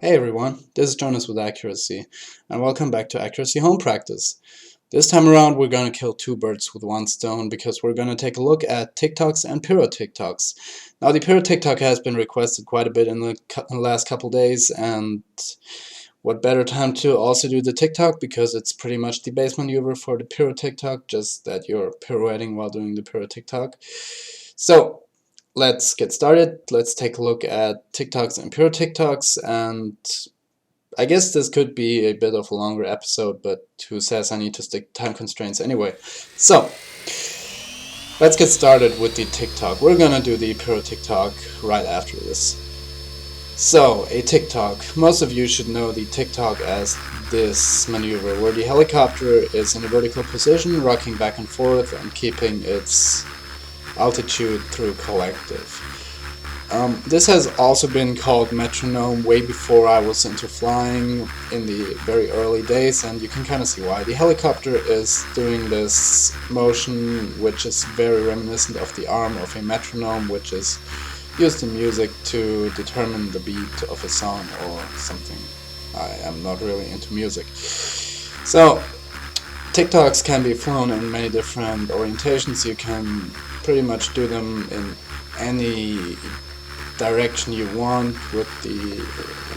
Hey everyone, this is Jonas with AccuRC, and welcome back to AccuRC Home Practice. This time around we're going to kill two birds with one stone because we're going to take a look at TicTocs and Piro TicTocs. Now the Piro TicToc has been requested quite a bit in the last couple days, and what better time to also do the TicToc because it's pretty much the base maneuver for the Piro TicToc, just that you're pirouetting while doing the Piro TicToc. So let's get started. Let's take a look at TicTocs and Piro TicTocs, and I guess this could be a bit of a longer episode, but who says I need to stick time constraints anyway. So let's get started with the TicToc. We're gonna do the Piro TicToc right after this. So a TicToc. Most of you should know the TicToc as this maneuver where the helicopter is in a vertical position, rocking back and forth and keeping its altitude through collective. This has also been called metronome way before I was into flying in the very early days, and you can kind of see why. The helicopter is doing this motion which is very reminiscent of the arm of a metronome, which is used in music to determine the beat of a song or something. I am not really into music. So TicTocs can be flown in many different orientations. You can pretty much do them in any direction you want with the,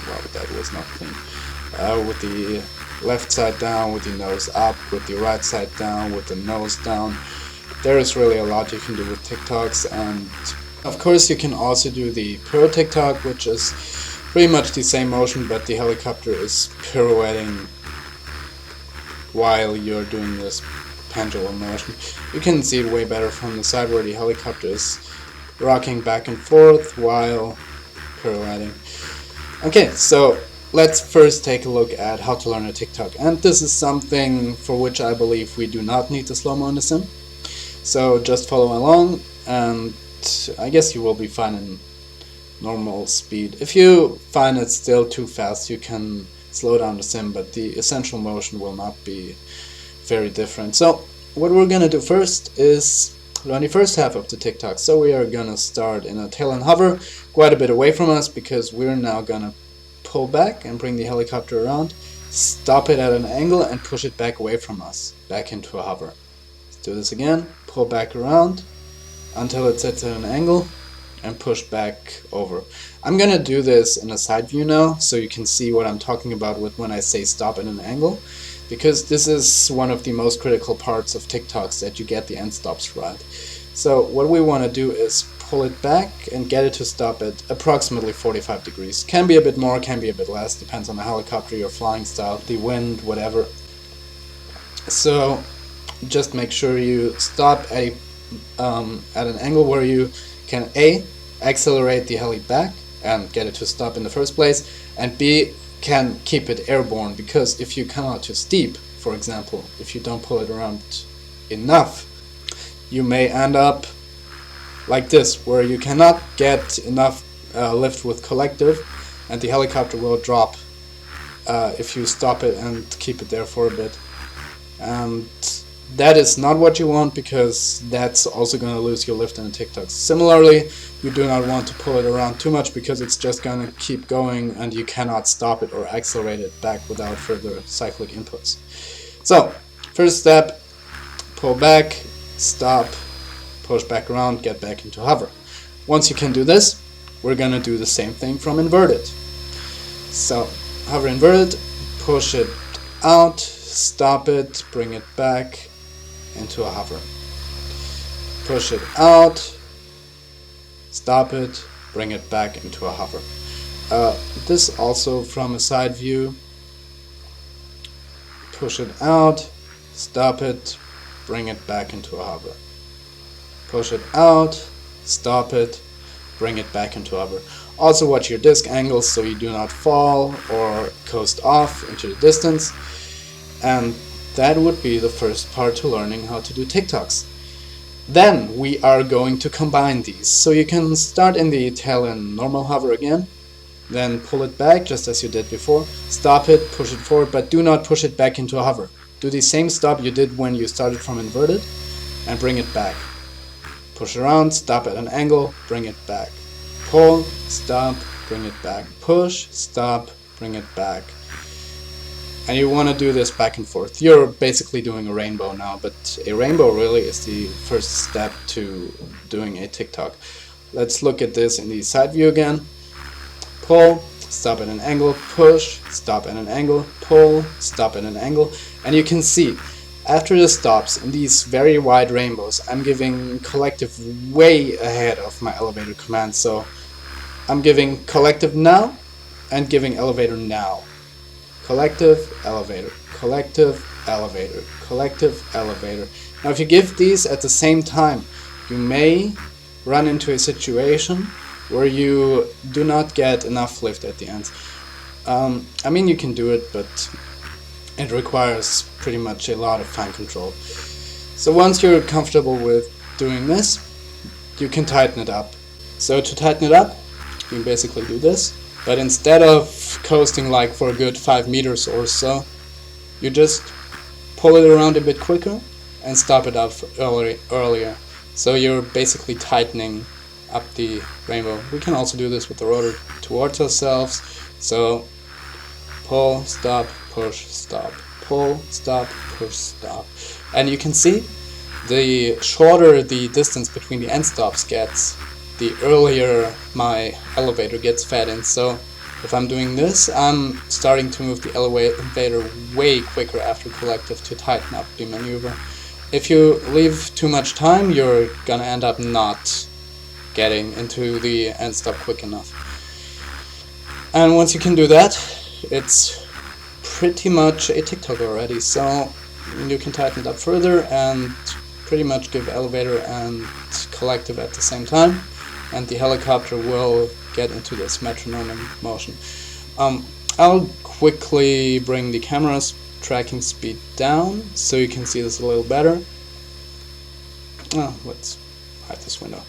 well, that was not clean, with the left side down, with the nose up, with the right side down, with the nose down. There is really a lot you can do with TicTocs, and of course you can also do the Piro TicToc, which is pretty much the same motion, but the helicopter is pirouetting while you're doing this pendulum motion. You can see it way better from the side where the helicopter is rocking back and forth while pirouetting. Okay, so let's first take a look at how to learn a TicToc, and this is something for which I believe we do not need the slow-mo in the sim. So just follow along, and I guess you will be fine in normal speed. If you find it still too fast, you can slow down the sim, but the essential motion will not be very different. So what we're gonna do first is learn the first half of the TicToc. So we are gonna start in a tail and hover quite a bit away from us, because we're now gonna pull back and bring the helicopter around, stop it at an angle and push it back away from us, back into a hover. Let's do this again. Pull back around until it sits at an angle and push back over. I'm gonna do this in a side view now, so you can see what I'm talking about with when I say stop at an angle, because this is one of the most critical parts of TicTocs, that you get the end stops right. So what we want to do is pull it back and get it to stop at approximately 45 degrees. Can be a bit more, can be a bit less, depends on the helicopter, your flying style, the wind, whatever. So just make sure you stop at an angle where you can A, accelerate the heli back and get it to stop in the first place, and B, can keep it airborne, because if you come out too steep, for example, if you don't pull it around enough, you may end up like this, where you cannot get enough lift with collective, and the helicopter will drop if you stop it and keep it there for a bit. And that is not what you want, because that's also going to lose your lift in the TicTocs. Similarly, you do not want to pull it around too much, because it's just going to keep going and you cannot stop it or accelerate it back without further cyclic inputs. So, first step, pull back, stop, push back around, get back into hover. Once you can do this, we're going to do the same thing from inverted. So, hover inverted, push it out, stop it, bring it back into a hover. Push it out, stop it, bring it back into a hover. This also from a side view. Push it out, stop it, bring it back into a hover. Push it out, stop it, bring it back into a hover. Also watch your disc angles so you do not fall or coast off into the distance. And that would be the first part to learning how to do TicTocs. Then we are going to combine these. So you can start in the tail and normal hover again, then pull it back just as you did before, stop it, push it forward, but do not push it back into a hover. Do the same stop you did when you started from inverted and bring it back. Push around, stop at an angle, bring it back. Pull, stop, bring it back. Push, stop, bring it back. And you want to do this back and forth. You're basically doing a rainbow now, but a rainbow really is the first step to doing a TicToc. Let's look at this in the side view again. Pull, stop at an angle, push, stop at an angle, pull, stop at an angle. And you can see, after the stops in these very wide rainbows, I'm giving collective way ahead of my elevator command. So I'm giving collective now and giving elevator now. Collective, elevator, collective, elevator, collective, elevator. Now if you give these at the same time, you may run into a situation where you do not get enough lift at the end. I mean, you can do it, but it requires pretty much a lot of fine control. So once you're comfortable with doing this, you can tighten it up. So to tighten it up, you basically do this. But instead of coasting like for a good 5 meters or so, you just pull it around a bit quicker and stop it up earlier. So you're basically tightening up the rainbow. We can also do this with the rotor towards ourselves. So pull, stop, push, stop, pull, stop, push, stop. And you can see the shorter the distance between the end stops gets, the earlier my elevator gets fed in. So if I'm doing this, I'm starting to move the elevator way quicker after collective to tighten up the maneuver. If you leave too much time, you're gonna end up not getting into the end stop quick enough. And once you can do that, it's pretty much a TicToc already. So you can tighten it up further and pretty much give elevator and collective at the same time, and the helicopter will get into this metronome motion. I'll quickly bring the camera's tracking speed down so you can see this a little better. Let's hide this window.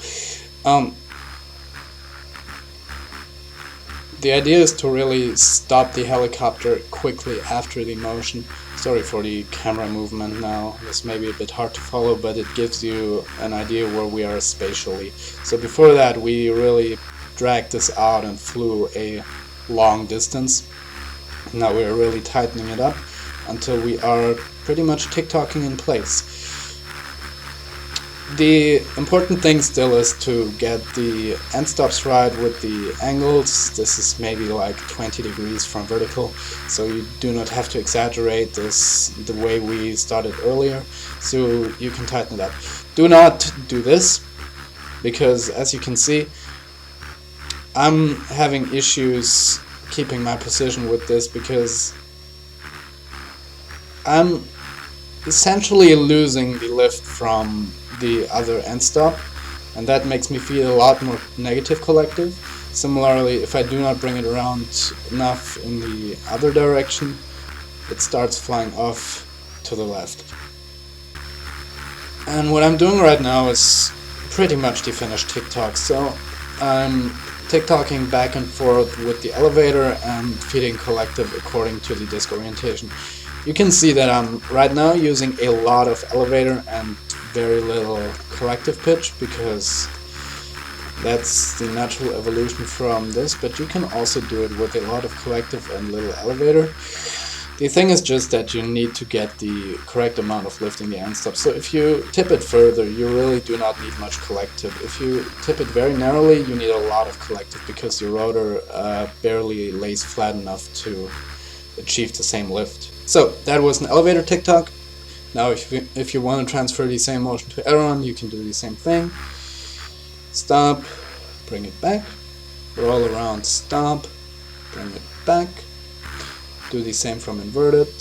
The idea is to really stop the helicopter quickly after the motion. Sorry for the camera movement now, this may be a bit hard to follow, but it gives you an idea where we are spatially. So before that we really dragged this out and flew a long distance. Now we're really tightening it up until we are pretty much TicTocking in place. The important thing still is to get the end stops right with the angles. This is maybe like 20 degrees from vertical, so you do not have to exaggerate this the way we started earlier, so you can tighten it up. Do not do this, because as you can see, I'm having issues keeping my position with this because I'm essentially losing the lift from the other end stop, and that makes me feel a lot more negative collective. Similarly, if I do not bring it around enough in the other direction, it starts flying off to the left. And what I'm doing right now is pretty much the finished TicToc. So I'm TicTocking back and forth with the elevator and feeding collective according to the disc orientation. You can see that I'm right now using a lot of elevator and very little collective pitch, because that's the natural evolution from this, but you can also do it with a lot of collective and little elevator. The thing is just that you need to get the correct amount of lift in the end stop. So if you tip it further, you really do not need much collective. If you tip it very narrowly, you need a lot of collective, because your rotor barely lays flat enough to achieve the same lift. So that was an elevator TicToc. Now if you want to transfer the same motion to aileron, you can do the same thing. Stop, bring it back, roll around, stop, bring it back. Do the same from inverted.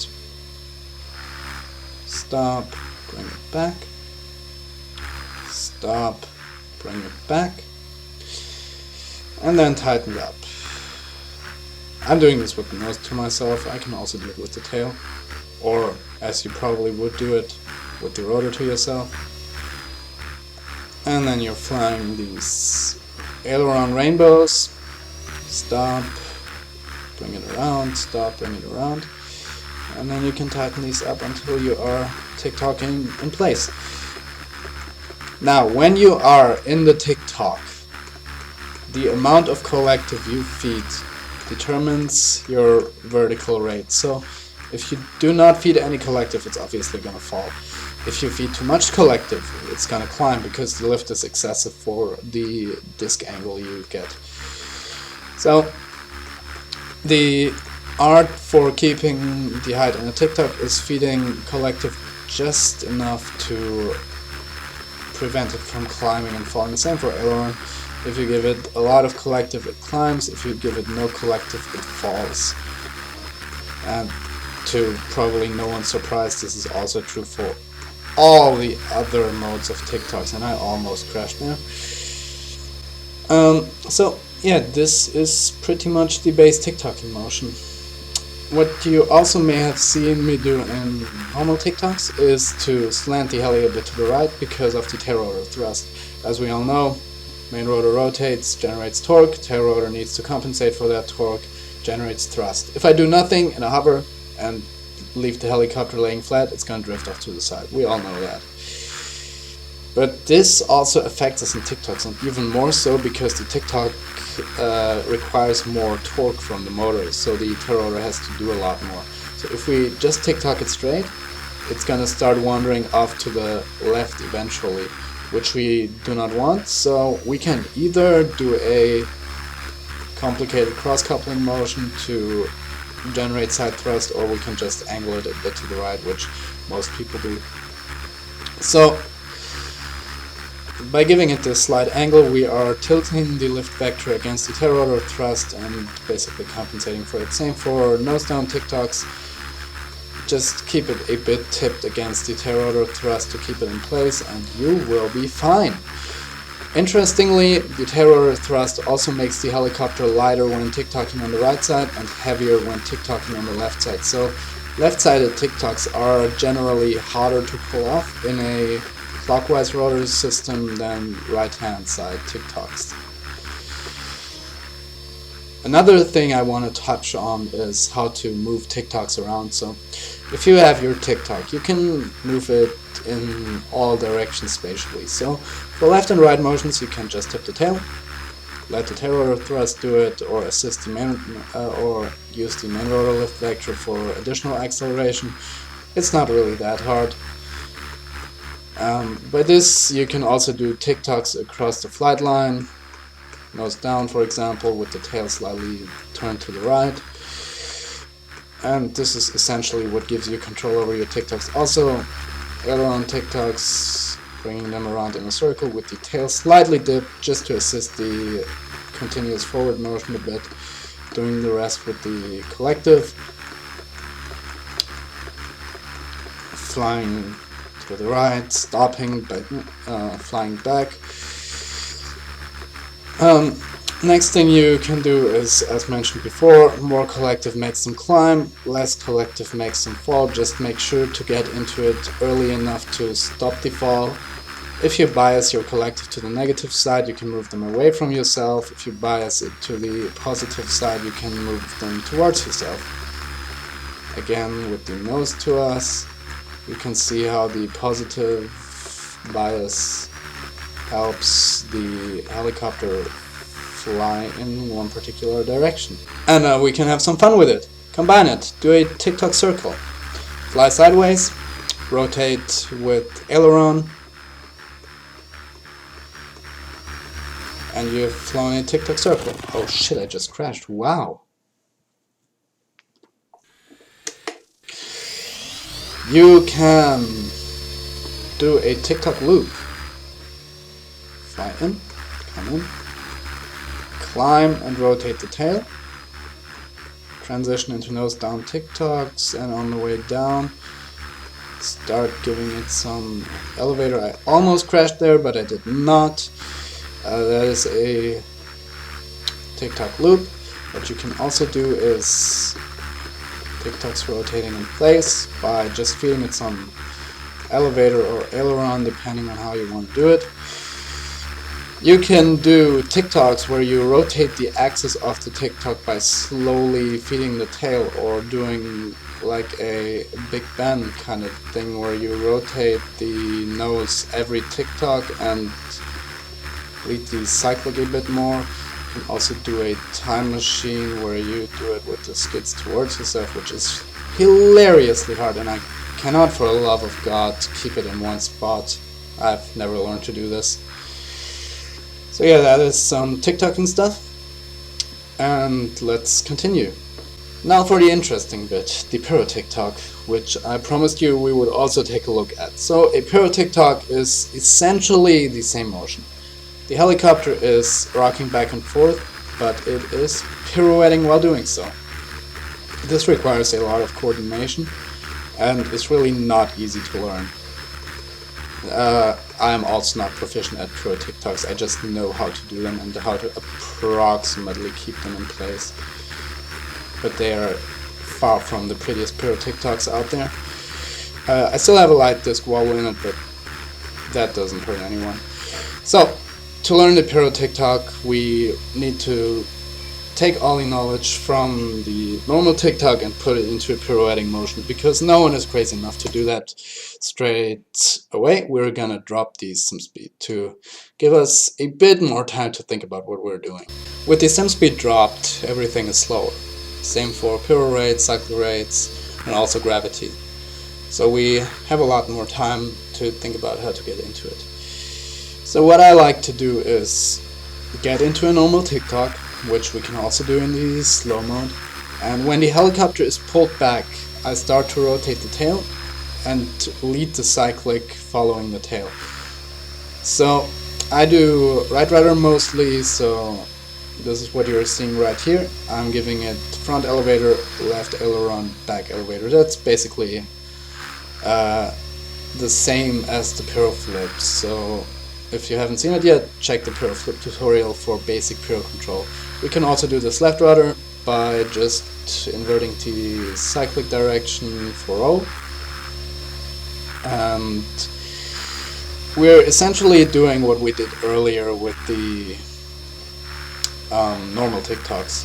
Stop, bring it back. Stop, bring it back. And then tighten it up. I'm doing this with the nose to myself. I can also do it with the tail, or as you probably would do it, with the rotor to yourself. And then you're flying these aileron rainbows. Stop, bring it around, stop, bring it around. And then you can tighten these up until you are TicTocking in place. Now, when you are in the TicToc, the amount of collective you feed determines your vertical rate. So if you do not feed any collective, it's obviously going to fall. If you feed too much collective, it's going to climb because the lift is excessive for the disc angle you get. So the art for keeping the height in a TicToc is feeding collective just enough to prevent it from climbing and falling. The same for aileron. If you give it a lot of collective, it climbs. If you give it no collective, it falls. And to probably no one's surprise, this is also true for all the other modes of TicTocs, and I almost crashed there. So yeah, this is pretty much the base TicToc in motion. What you also may have seen me do in normal TicTocs is to slant the heli a bit to the right because of the tail rotor thrust. As we all know, main rotor rotates, generates torque, tail rotor needs to compensate for that torque, generates thrust. If I do nothing and I hover and leave the helicopter laying flat, it's going to drift off to the side. We all know that. But this also affects us in TicTocs, and even more so because the TicToc requires more torque from the motor, so the tail rotor has to do a lot more. So if we just TicToc it straight, it's going to start wandering off to the left eventually, which we do not want. So we can either do a complicated cross-coupling motion to generate side thrust, or we can just angle it a bit to the right, which most people do. So by giving it this slight angle, we are tilting the lift vector against the tail rotor thrust and basically compensating for it. Same for nose down TicTocs. Just keep it a bit tipped against the tail rotor thrust to keep it in place, and you will be fine. Interestingly, the tail rotor thrust also makes the helicopter lighter when TicTocking on the right side and heavier when TicTocking on the left side. So left-sided TicTocs are generally harder to pull off in a clockwise rotor system than right-hand side TicTocs. Another thing I want to touch on is how to move TicTocs around. So if you have your TicToc, you can move it in all directions spatially. So for left and right motions, you can just tip the tail, let the tail rotor thrust do it, or assist the main, or use the main rotor lift vector for additional acceleration. It's not really that hard. By this, you can also do TicTocs across the flight line, nose down, for example, with the tail slightly turned to the right. And this is essentially what gives you control over your TicTocs. Also, aileron TicTocs, bringing them around in a circle with the tail slightly dipped just to assist the continuous forward motion a bit, doing the rest with the collective, flying to the right, stopping, flying back. Next thing you can do is, as mentioned before, more collective makes them climb, less collective makes them fall. Just make sure to get into it early enough to stop the fall. If you bias your collective to the negative side, you can move them away from yourself. If you bias it to the positive side, you can move them towards yourself. Again, with the nose to us, you can see how the positive bias helps the helicopter fly in one particular direction. And we can have some fun with it. Combine it. Do a TicToc circle. Fly sideways, rotate with aileron, and you've flown a TicToc circle. Oh shit, I just crashed. Wow. You can do a TicToc loop. Fly in, come in, climb and rotate the tail, transition into nose down TicTocs, and on the way down start giving it some elevator. I almost crashed there, but I did not. That is a TicToc loop. What you can also do is TicTocs rotating in place by just feeding it some elevator or aileron, depending on how you want to do it. You can do TicTocs where you rotate the axis of the TicToc by slowly feeding the tail, or doing like a Big Ben kind of thing where you rotate the nose every TicToc and lead the cyclic a bit more. You can also do a time machine where you do it with the skids towards yourself, which is hilariously hard, and I cannot for the love of God keep it in one spot. I've never learned to do this. So yeah, that is some TicToking stuff, and let's continue. Now for the interesting bit, the Piro TicToc, which I promised you we would also take a look at. So a Piro TicToc is essentially the same motion. The helicopter is rocking back and forth, but it is pirouetting while doing so. This requires a lot of coordination, and it's really not easy to learn. I am also not proficient at Piro TicTocs, I just know how to do them and how to approximately keep them in place. But they are far from the prettiest Piro TicTocs out there. I still have a light disc wobble in it, but that doesn't hurt anyone. So, to learn the Piro TicToc, we need to take all the knowledge from the normal TicToc and put it into a pirouetting motion, because no one is crazy enough to do that straight away. We're gonna drop these sim speed to give us a bit more time to think about what we're doing. With the sim speed dropped, everything is slower. Same for piro rates, cycle rates, and also gravity. So we have a lot more time to think about how to get into it. So what I like to do is get into a normal TicToc, which we can also do in the slow mode, and when the helicopter is pulled back, I start to rotate the tail and lead the cyclic following the tail. So I do right rudder mostly, so this is what you're seeing right here. I'm giving it front elevator, left aileron, back elevator. That's basically the same as the Piro flip. So if you haven't seen it yet, check the Piro flip tutorial for basic Piro control. We can also do this left rudder by just inverting the cyclic direction for O. And we're essentially doing what we did earlier with the normal TicTocs.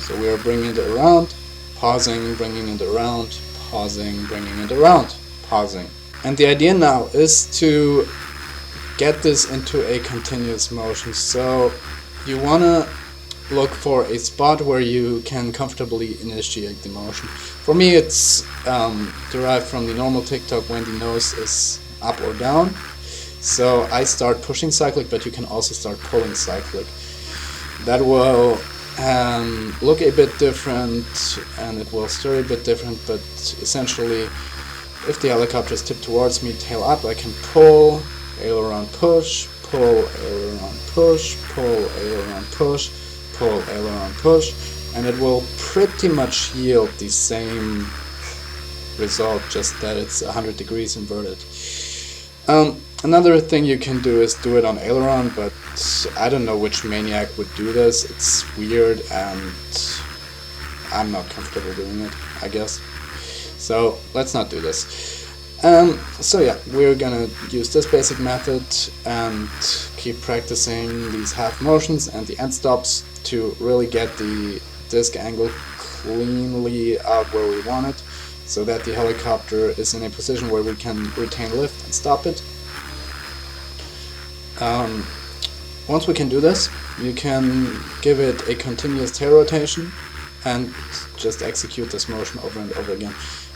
So we're bringing it around, pausing, bringing it around, pausing, bringing it around, pausing. And the idea now is to get this into a continuous motion. So you want to look for a spot where you can comfortably initiate the motion. For me, it's derived from the normal TicToc when the nose is up or down. So I start pushing cyclic, but you can also start pulling cyclic. That will look a bit different and it will stir a bit different, but essentially if the helicopter is tipped towards me, tail up, I can pull, aileron push, pull, aileron push, pull, aileron push, pull, aileron push, and it will pretty much yield the same result, just that it's 100 degrees inverted. Another thing you can do is do it on aileron, but I don't know which maniac would do this. It's weird and I'm not comfortable doing it, I guess. So let's not do this. So yeah, we're gonna use this basic method and keep practicing these half motions and the end stops to really get the disc angle cleanly out where we want it, so that the helicopter is in a position where we can retain lift and stop it. Once we can do this, you can give it a continuous tail rotation and just execute this motion over and over again.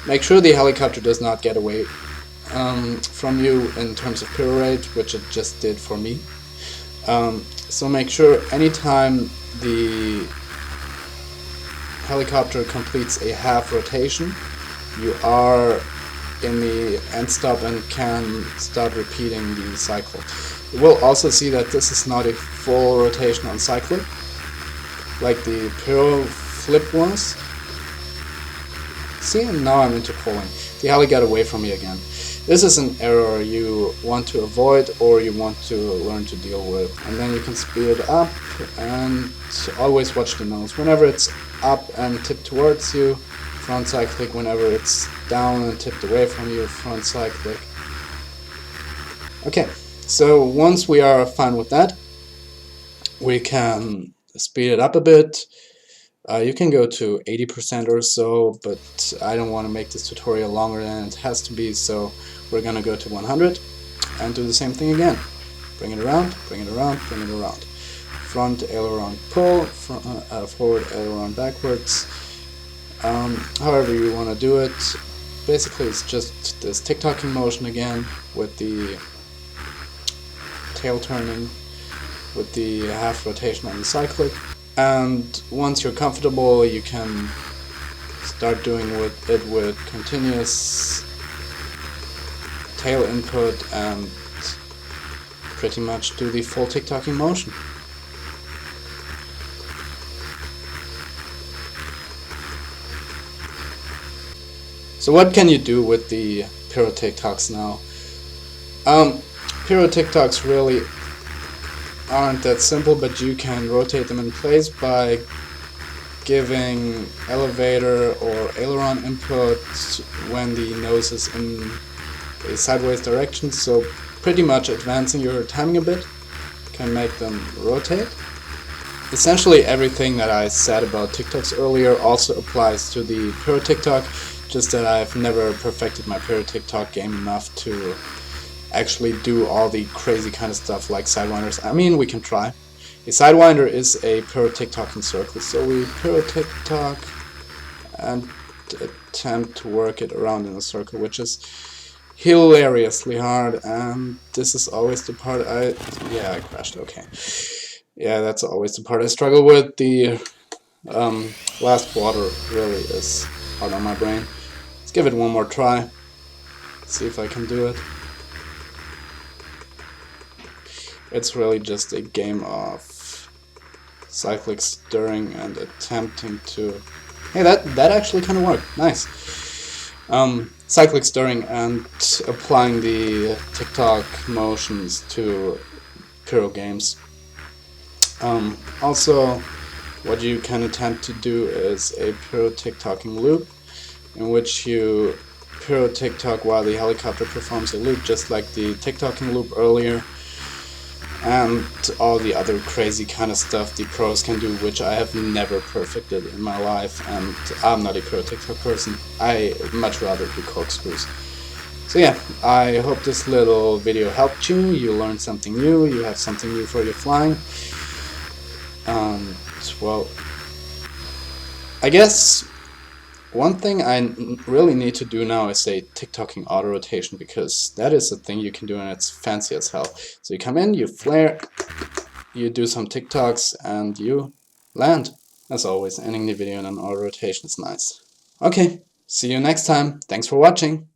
Make sure the helicopter does not get away from you in terms of piro rate, which it just did for me. So make sure anytime the helicopter completes a half rotation, you are in the end stop and can start repeating the cycle. You will also see that this is not a full rotation on cyclic, like the Piro flip was. See, and now I'm into pulling. The heli got away from me again. This is an error you want to avoid or you want to learn to deal with. And then you can speed it up and always watch the nose. Whenever it's up and tipped towards you, front cyclic. Whenever it's down and tipped away from you, front cyclic. Okay, so once we are fine with that, we can speed it up a bit. You can go to 80% or so, but I don't want to make this tutorial longer than it has to be, so we're gonna go to 100 and do the same thing again. Bring it around, bring it around, bring it around. front aileron pull, forward aileron backwards. However you want to do it. Basically it's just this TicTocing motion again with the tail turning, with the half rotation on the cyclic. And once you're comfortable, you can start doing it with continuous tail input and pretty much do the full TicTocing motion. So what can you do with the Piro TicTocs now? Piro TicTocs really aren't that simple, but you can rotate them in place by giving elevator or aileron input when the nose is in a sideways direction, so pretty much advancing your timing a bit can make them rotate. Essentially everything that I said about TicTocs earlier also applies to the Piro TicToc, just that I've never perfected my Piro TicToc game enough to actually do all the crazy kind of stuff like sidewinders. I mean, we can try. A sidewinder is a Piro TicToc in circles, so we Piro TicToc and attempt to work it around in a circle, which is hilariously hard, and this is always the part I crashed, okay. Yeah, that's always the part I struggle with. The last quarter really is hard on my brain. Let's give it one more try, see if I can do it. It's really just a game of cyclic stirring and attempting to... Hey, that actually kind of worked. Nice. Cyclic stirring and applying the TicToc motions to Piro games. Also, what you can attempt to do is a Piro TicTocing loop, in which you Piro TicToc while the helicopter performs a loop, just like the TicTocing loop earlier, and all the other crazy kind of stuff the pros can do, which I have never perfected in my life, and I'm not a Piro TicToc person. I much rather do corkscrews. So yeah, I hope this little video helped you. You learned something new, you have something new for your flying. And well, I guess one thing I really need to do now is a TicTocing auto rotation, because that is a thing you can do and it's fancy as hell. So you come in, you flare, you do some TicTocs, and you land. As always, ending the video in an auto rotation is nice. Okay, see you next time. Thanks for watching.